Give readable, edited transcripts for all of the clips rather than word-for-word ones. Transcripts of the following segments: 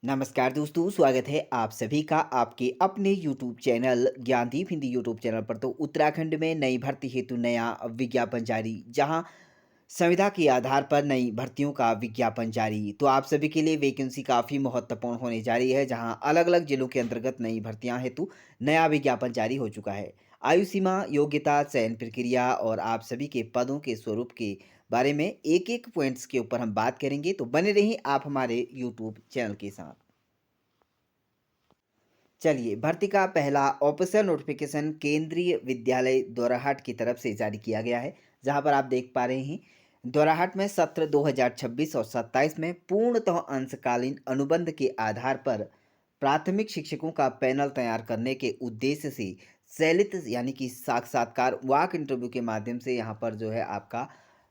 नमस्कार दोस्तों, स्वागत है आप सभी का आपके अपने YouTube channel Gyandeep Hindi YouTube channel पर। तो उत्तराखंड में नई भर्ती हेतु नया विज्ञापन जारी, जहां संविदा के आधार पर नई भर्तियों का विज्ञापन जारी। तो आप सभी के लिए वैकेंसी काफ़ी महत्वपूर्ण होने जा रही है, जहां अलग-अलग जिलों के अंतर्गत नई भर्तियां हेतु नया विज्ञापन जारी हो चुका है। आयु सीमा, योग्यता, चयन प्रक्रिया और आप सभी के पदों के स्वरूप के बारे में एक-एक पॉइंट्स के ऊपर हम बात करेंगे। तो बने रहिए आप हमारे YouTube चैनल के साथ। चलिए, भर्ती का पहला ऑफिशियल नोटिफिकेशन केंद्रीय विद्यालय दोराहाट की तरफ से जारी किया गया है, जहां पर आप देख पा रहे हैं दोराहाट में सत्र 2026 और 27 में पूर्णतः अंशकालीन अनुबंध के आधार पर प्राथमिक शिक्षकों का पैनल तैयार करने के उद्देश्य से चयनित यानी कि साक्षात्कार वाक इंटरव्यू के माध्यम से यहाँ पर जो है आपका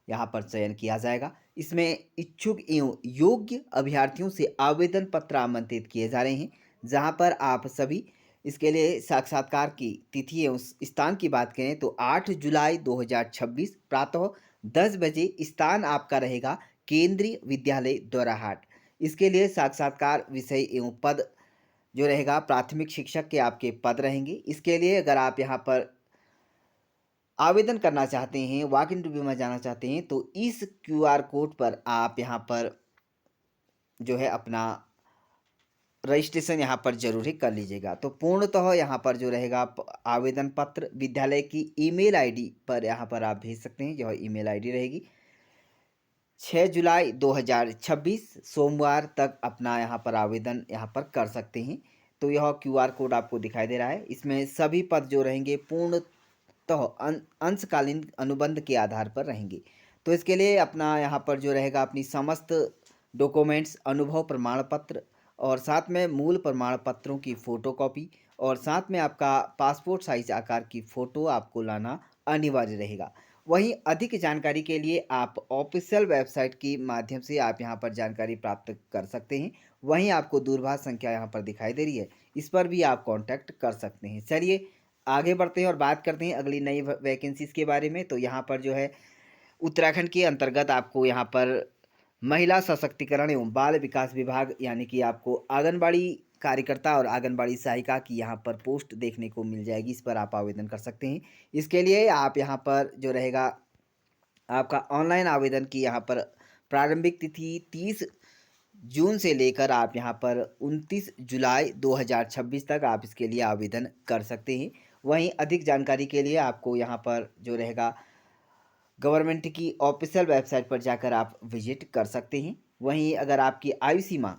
यहाँ पर चयन किया जाएगा। इसमें इच्छुक एवं योग्य अभ्यर्थियों से आवेदन पत्र आमंत्रित किए जा रहे हैं, जहाँ पर आप सभी इसके लिए साक्षात्कार की तिथि एवं स्थान की बात करें तो 8 जुलाई 2026 प्रातः 10 बजे स्थान आपका रहेगा केंद्रीय विद्यालय दोराहाट। इसके लिए साक्षात्कार विषय एवं पद जो रहेगा प्राथमिक शिक्षक के आपके पद रहेंगे। इसके लिए अगर आप यहाँ पर आवेदन करना चाहते हैं, वॉक इंटरव्यू में जाना चाहते हैं, तो इस क्यूआर कोड पर आप यहाँ पर जो है अपना रजिस्ट्रेशन यहाँ पर ज़रूर ही कर लीजिएगा। तो पूर्णतः यहाँ पर जो रहेगा आवेदन पत्र विद्यालय की ईमेल आईडी पर यहाँ पर आप भेज सकते हैं। यह ईमेल आईडी रहेगी। 6 जुलाई 2026 सोमवार तक अपना यहाँ पर आवेदन यहाँ पर कर सकते हैं। तो यह क्यूआर कोड आपको दिखाई दे रहा है। इसमें सभी पद जो रहेंगे पूर्णतः अंशकालीन अनुबंध के आधार पर रहेंगे। तो इसके लिए अपना यहाँ पर जो रहेगा अपनी समस्त डॉक्यूमेंट्स, अनुभव प्रमाण पत्र और साथ में मूल प्रमाण पत्रों की फ़ोटोकॉपी और साथ में आपका पासपोर्ट साइज आकार की फ़ोटो आपको लाना अनिवार्य रहेगा। वहीं अधिक जानकारी के लिए आप ऑफिशियल वेबसाइट के माध्यम से आप यहाँ पर जानकारी प्राप्त कर सकते हैं। वहीं आपको दूरभाष संख्या यहाँ पर दिखाई दे रही है, इस पर भी आप कॉन्टैक्ट कर सकते हैं। चलिए आगे बढ़ते हैं और बात करते हैं अगली नई वैकेंसीज़ के बारे में। तो यहाँ पर जो है उत्तराखंड के अंतर्गत आपको यहाँ पर महिला सशक्तिकरण एवं बाल विकास विभाग यानी कि आपको आंगनबाड़ी कार्यकर्ता और आंगनबाड़ी सहायिका की यहाँ पर पोस्ट देखने को मिल जाएगी। इस पर आप आवेदन कर सकते हैं। इसके लिए आप यहाँ पर जो रहेगा आपका ऑनलाइन आवेदन की यहाँ पर प्रारंभिक तिथि 30 जून से लेकर आप यहाँ पर 29 जुलाई 2026 तक आप इसके लिए आवेदन कर सकते हैं। वहीं अधिक जानकारी के लिए आपको यहाँ पर जो रहेगा गवर्नमेंट की ऑफिशियल वेबसाइट पर जाकर आप विजिट कर सकते हैं। वहीं अगर आपकी आयु सीमा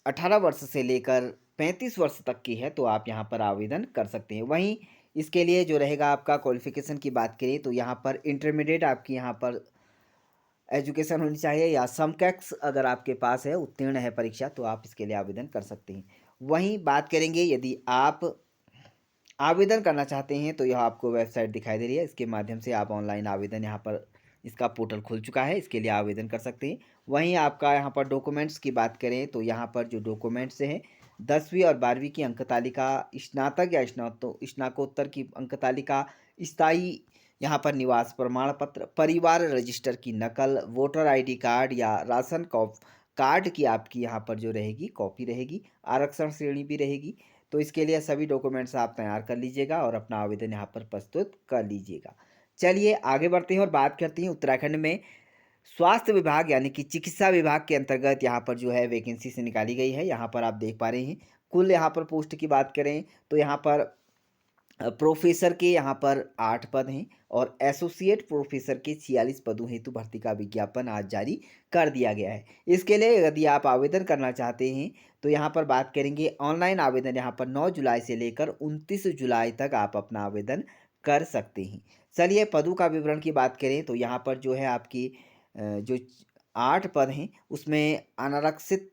18 वर्ष से लेकर 35 वर्ष तक की है, तो आप यहाँ पर आवेदन कर सकते हैं। वहीं इसके लिए जो रहेगा आपका क्वालिफ़िकेशन की बात करें तो यहाँ पर इंटरमीडिएट आपकी यहाँ पर एजुकेशन होनी चाहिए या समकक्ष अगर आपके पास है, उत्तीर्ण है परीक्षा, तो आप इसके लिए आवेदन कर सकते हैं। वहीं बात करेंगे यदि आप आवेदन करना चाहते हैं तो यह आपको वेबसाइट दिखाई दे रही है। इसके माध्यम से आप ऑनलाइन आवेदन यहाँ पर इसका पोर्टल खुल चुका है, इसके लिए आवेदन कर सकते हैं। वहीं आपका यहाँ पर डॉक्यूमेंट्स की बात करें तो यहाँ पर जो डॉक्यूमेंट्स हैं 10वीं और 12वीं की अंक तालिका, स्नातक या स्नातकोत्तर की अंक तालिका, स्थायी यहाँ पर निवास प्रमाण पत्र, परिवार रजिस्टर की नकल, वोटर आईडी कार्ड या राशन कार्ड की आपकी यहाँ पर जो रहेगी कॉपी रहेगी, आरक्षण श्रेणी भी रहेगी। तो इसके लिए सभी डॉक्यूमेंट्स आप तैयार कर लीजिएगा और अपना आवेदन यहाँ पर प्रस्तुत कर लीजिएगा। चलिए आगे बढ़ते हैं और बात करते हैं उत्तराखंड में स्वास्थ्य विभाग यानी कि चिकित्सा विभाग के अंतर्गत यहाँ पर जो है वैकेंसी से निकाली गई है। यहाँ पर आप देख पा रहे हैं कुल यहाँ पर पोस्ट की बात करें तो यहाँ पर प्रोफेसर के यहाँ पर 8 पद हैं और एसोसिएट प्रोफेसर के 46 पदों हेतु भर्ती का विज्ञापन आज जारी कर दिया गया है। इसके लिए यदि आप आवेदन करना चाहते हैं तो यहाँ पर बात करेंगे ऑनलाइन आवेदन यहाँ पर 9 जुलाई से लेकर 29 जुलाई तक आप अपना आवेदन कर सकते हैं। चलिए पदों का विवरण की बात करें तो यहाँ पर जो है आपकी जो 8 पद हैं उसमें अनारक्षित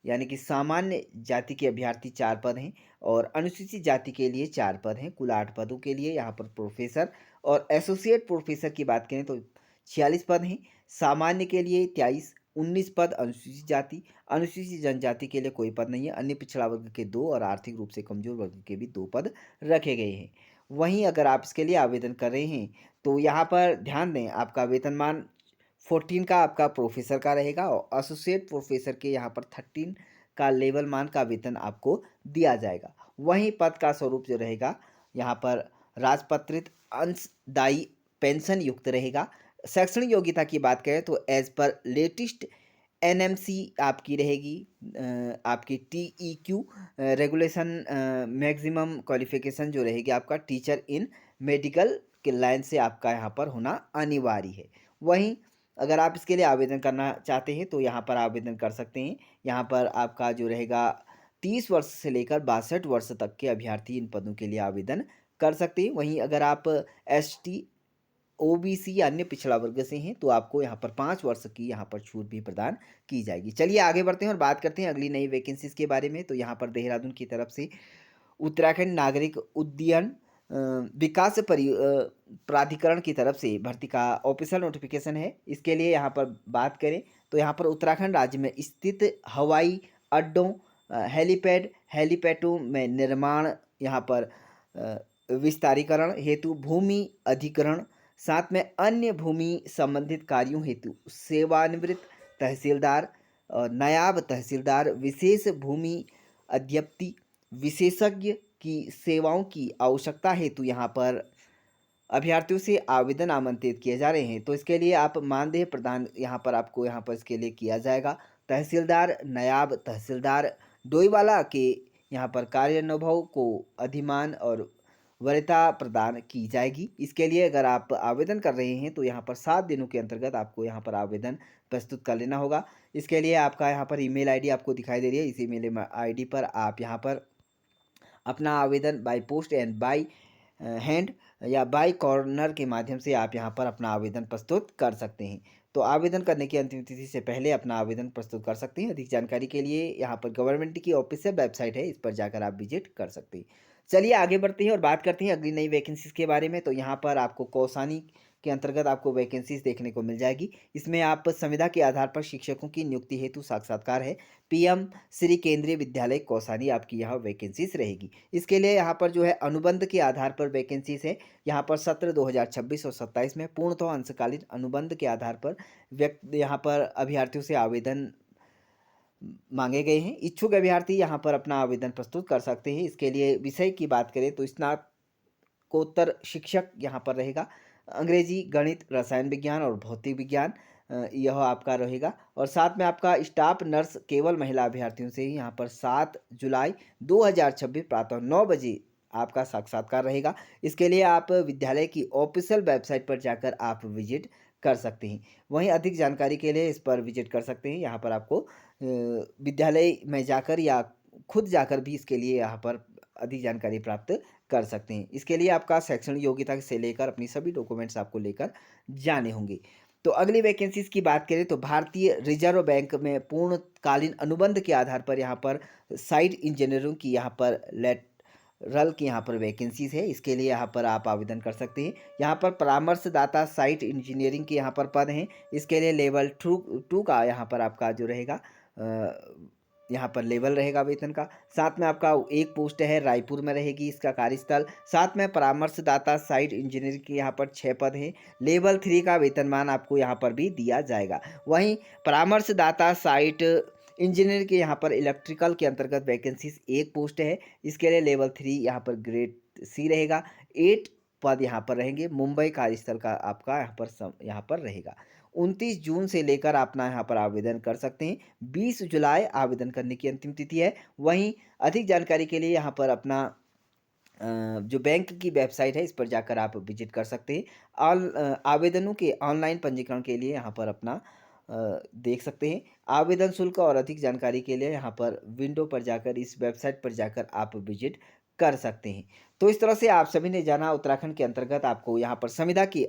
यानी कि सामान्य जाति के अभ्यर्थी 4 पद हैं और अनुसूचित जाति के लिए 4 पद हैं। कुल 8 पदों के लिए यहाँ पर प्रोफेसर और एसोसिएट प्रोफेसर की बात करें तो 46 पद हैं। सामान्य के लिए 23, 19 पद अनुसूचित जाति, अनुसूचित जनजाति के लिए कोई पद नहीं है। अन्य पिछड़ा वर्ग के 2 और आर्थिक रूप से कमजोर वर्ग के भी 2 पद रखे गए हैं। वहीं अगर आप इसके लिए आवेदन कर रहे हैं तो यहाँ पर ध्यान दें आपका वेतनमान 14 का आपका प्रोफेसर का रहेगा और एसोसिएट प्रोफेसर के यहाँ पर का लेवल मान का वेतन आपको दिया जाएगा। वहीं पद का स्वरूप जो रहेगा यहाँ पर राजपत्रित अंशदायी पेंशन युक्त रहेगा। शैक्षणिक योग्यता की बात करें तो एज पर लेटेस्ट एनएमसी आपकी रहेगी। आपकी टीईक्यू रेगुलेशन मैक्सिमम क्वालिफिकेशन जो रहेगी आपका टीचर इन मेडिकल के लाइन से आपका यहाँ पर होना अनिवार्य है। वहीं अगर आप इसके लिए आवेदन करना चाहते हैं तो यहाँ पर आवेदन कर सकते हैं। यहाँ पर आपका जो रहेगा 30 वर्ष से लेकर 62 वर्ष तक के अभ्यर्थी इन पदों के लिए आवेदन कर सकते हैं। वहीं अगर आप एसटी ओबीसी या अन्य पिछड़ा वर्ग से हैं तो आपको यहाँ पर 5 वर्ष की यहाँ पर छूट भी प्रदान की जाएगी। चलिए आगे बढ़ते हैं और बात करते हैं अगली नई वैकेंसीज के बारे में। तो यहाँ पर देहरादून की तरफ से उत्तराखंड नागरिक उड्डयन विकास प्राधिकरण की तरफ से भर्ती का ऑफिशियल नोटिफिकेशन है। इसके लिए यहाँ पर बात करें तो यहाँ पर उत्तराखंड राज्य में स्थित हवाई अड्डों, हेलीपैडों में निर्माण, यहाँ पर विस्तारीकरण हेतु भूमि अधिग्रहण, साथ में अन्य भूमि संबंधित कार्यों हेतु सेवानिवृत्त तहसीलदार और नायब तहसीलदार, विशेष भूमि अध्यप्ति विशेषज्ञ की सेवाओं की आवश्यकता हेतु यहाँ पर अभ्यर्थियों से आवेदन आमंत्रित किए जा रहे हैं। तो इसके लिए आप मानदेय प्रदान यहाँ पर आपको यहाँ पर इसके लिए किया जाएगा। तहसीलदार, नायब तहसीलदार डोईवाला के यहाँ पर कार्यानुभव को अधिमान और वरीयता प्रदान की जाएगी। इसके लिए अगर आप आवेदन कर रहे हैं तो यहाँ पर 7 दिनों के अंतर्गत आपको यहाँ पर आवेदन प्रस्तुत कर लेना होगा। इसके लिए आपका यहाँ पर ईमेल आईडी आपको दिखाई दे रही है। इस ईमेल आईडी पर आप यहाँ पर अपना आवेदन by post and by hand या बाय कॉर्नर के माध्यम से आप यहाँ पर अपना आवेदन प्रस्तुत कर सकते हैं। तो आवेदन करने की अंतिम तिथि से पहले अपना आवेदन प्रस्तुत कर सकते हैं। अधिक जानकारी के लिए यहाँ पर गवर्नमेंट की ऑफिशियल वेबसाइट है, इस पर जाकर आप विजिट कर सकते हैं। चलिए आगे बढ़ते हैं और बात करते हैं अगली नई वैकेंसीज के बारे में। तो यहाँ पर आपको कौसानी के अंतर्गत आपको वैकेंसीज देखने को मिल जाएगी। इसमें आप संविदा के आधार पर शिक्षकों की नियुक्ति हेतु साक्षात्कार है। पीएम श्री केंद्रीय विद्यालय कौसानी आपकी यह वैकेंसीज रहेगी। इसके लिए यहाँ पर जो है अनुबंध के आधार पर वैकेंसीज है। यहाँ पर सत्र 2026 और 27 में पूर्णतः अंशकालीन अनुबंध के आधार पर यहाँ पर अभ्यर्थियों से आवेदन मांगे गए हैं। इच्छुक अभ्यर्थी यहाँ पर अपना आवेदन प्रस्तुत कर सकते हैं। इसके लिए विषय की बात करें तो स्नातकोत्तर शिक्षक यहाँ पर रहेगा। अंग्रेजी, गणित, रसायन विज्ञान और भौतिक विज्ञान यह आपका रहेगा। और साथ में आपका स्टाफ नर्स केवल महिला अभ्यर्थियों से ही यहाँ पर 7 जुलाई 2026 प्रातः 9 बजे आपका साक्षात्कार रहेगा। इसके लिए आप विद्यालय की ऑफिशियल वेबसाइट पर जाकर आप विजिट कर सकते हैं। वहीं अधिक जानकारी के लिए इस पर विजिट कर सकते हैं। यहाँ पर आपको विद्यालय में जाकर या खुद जाकर भी इसके लिए यहाँ पर अधिक जानकारी प्राप्त कर सकते हैं। इसके लिए आपका शैक्षणिक योग्यता से लेकर अपनी सभी डॉक्यूमेंट्स आपको लेकर जाने होंगे। तो अगली वैकेंसीज की बात करें तो भारतीय रिजर्व बैंक में पूर्णकालीन अनुबंध के आधार पर यहाँ पर साइट इंजीनियरों की यहाँ पर लेटरल की यहाँ पर वैकेंसीज है। इसके लिए यहाँ पर आप आवेदन कर सकते हैं। यहाँ पर परामर्शदाता साइट इंजीनियरिंग के यहाँ पर पद हैं। इसके लिए लेवल 2 का यहाँ पर आपका जो रहेगा यहाँ पर लेवल रहेगा वेतन का। साथ में आपका एक पोस्ट है रायपुर में रहेगी इसका कार्यस्थल। साथ में परामर्शदाता साइट इंजीनियर के यहाँ पर 6 पद हैं। लेवल 3 का वेतनमान आपको यहाँ पर भी दिया जाएगा। वहीं परामर्शदाता साइट इंजीनियर के यहाँ पर इलेक्ट्रिकल के अंतर्गत वैकेंसीज एक पोस्ट है। इसके लिए लेवल 3 यहाँ पर ग्रेड सी रहेगा। 8 पद यहाँ पर रहेंगे। मुंबई कार्यस्थल का आपका यहाँ पर रहेगा। 29 जून से लेकर अपना यहाँ पर आवेदन कर सकते हैं। 20 जुलाई आवेदन करने की अंतिम तिथि है। वहीं अधिक जानकारी के लिए यहाँ पर अपना जो बैंक की वेबसाइट है इस पर जाकर आप विजिट कर सकते हैं। आवेदनों के ऑनलाइन पंजीकरण के लिए यहाँ पर अपना देख सकते हैं। आवेदन शुल्क और अधिक जानकारी के लिए यहाँ पर विंडो पर जाकर इस वेबसाइट पर जाकर आप विजिट कर सकते हैं। तो इस तरह से आप सभी ने जाना उत्तराखंड के अंतर्गत आपको यहाँ पर संविदा के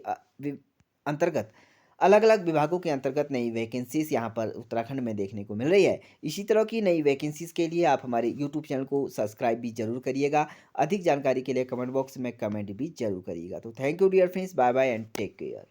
अंतर्गत अलग अलग विभागों के अंतर्गत नई वैकेंसीज यहाँ पर उत्तराखंड में देखने को मिल रही है। इसी तरह की नई वैकेंसीज के लिए आप हमारे यूट्यूब चैनल को सब्सक्राइब भी जरूर करिएगा। अधिक जानकारी के लिए कमेंट बॉक्स में कमेंट भी जरूर करिएगा। तो thank you dear friends, bye bye and take care.